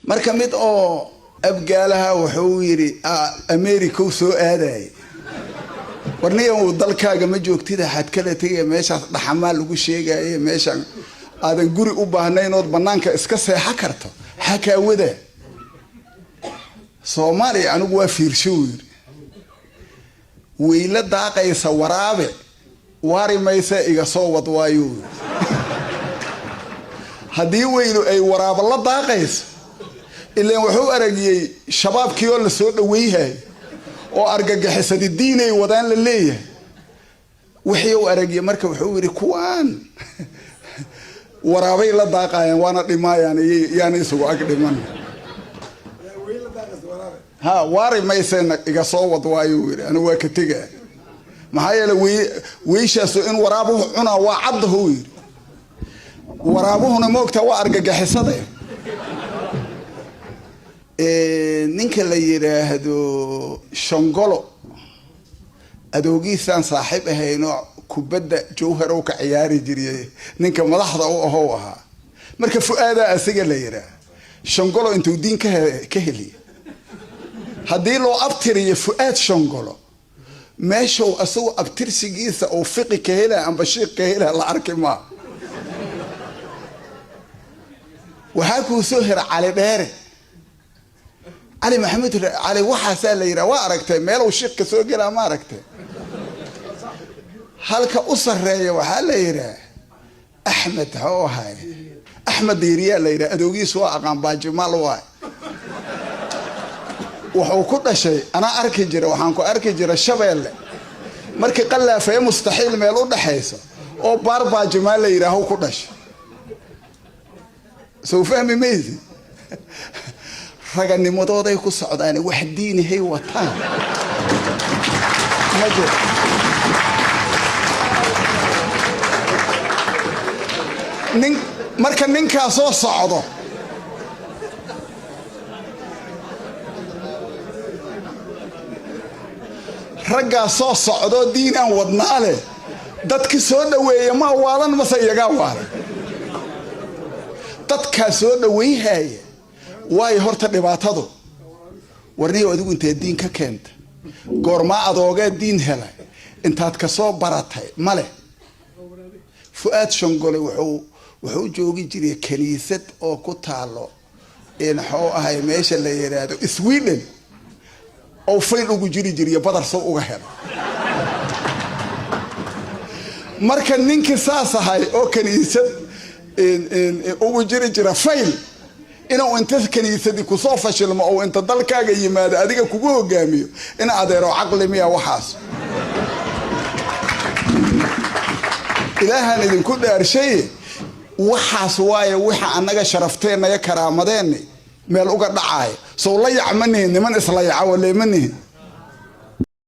marka mid oo abgaalaha wuxuu yiri America soo aaday warniyo dalkaaga ma joogtida xad kala tagay meeshaas dhaxamaa lagu sheegay meeshan aadan guri u baahnayn oo banaanka iska seexa karto xaka wada Soomaali anigu waa fiirsho wiila daaqaysa waraabe wari maysa iga soo wad waayo hadii weylu ay waraaba la daaqayso ilaa wuxuu aragiyay shabaabkii oo la soo dhaweeyay oo argagaxisada diinay wadaan la leeyahay wixii uu aragiyay marka wuxuu yiri kuwaan waraabay la daaqayaan waana dhimaayaan yaani isugu ag dhiman ha wari maysa iga soo wad waayo yiri ana waa ka tagaa maxaa yeelay wiishaas in waraabuhu cuna waa caddahu yiri waraabuhuna moogta waa argagaxisada ninka la yiraahdo shongolo adoogiisan saaxiib ahayno kubadda jawhar oo ka ciyaari jiray ninka madaxda u ahoo ahaa marka fuaada asiga la yiraahdo shongolo intuu diin ka heliyo hadii loo abtiriyo fuaad shongolo meesha uu asoo abtirsigiisa oo fiqi ka hela amba sheekh ka hela la arki ma waxa ku soo hir cali dheere علي محمد علي waxa sala yira waa aragtay meel uu sheekh ka soo galaa ma aragtay halka u sareeyo waxa la yira Ahmed Hoohay Ahmed Diriya la yira adoogiis waa aqaan baajimaal waay wuxuu ku dhashay ana arki jira waxaan ku arki jira Shabeelle markii qalaafay mustaxiil meel u dhaxayso oo baajimaal la yira ku dhashay soo fahmi meezi raganimadooday ku socdaan wax diinahay wataan majo marka ninka soo socdo ragga soo socdo diin aan wadnaale dadka soo dhaweeyay ma waalan ma sayaga waalan dadka soo dhaweeyay way horta dhibaatadu warniyo adigu intee diin ka keenta goorma adooga diin helay intaad ka soo baratay male fuaad shongole wuxuu joogi jiray kaniisad oo ku taalo in xoo ahay meesha la yiraahdo Sweden oo fayl ugu jiri badar soo uga helo marka ninka saasahay oo kaniisad ugu jira fayl inuu inta kaniisadii ku soo fashilmo oo inta dalkaaga yimaado adiga kugu hogaamiyo in adeero aqli miya waxaas ilaahan idin ku dhaarshay waxaas waaye waxa anaga sharafteena iyo karaamadeenna meel uga dhacay soo la yacmaneen niman isla yacaw leemaneen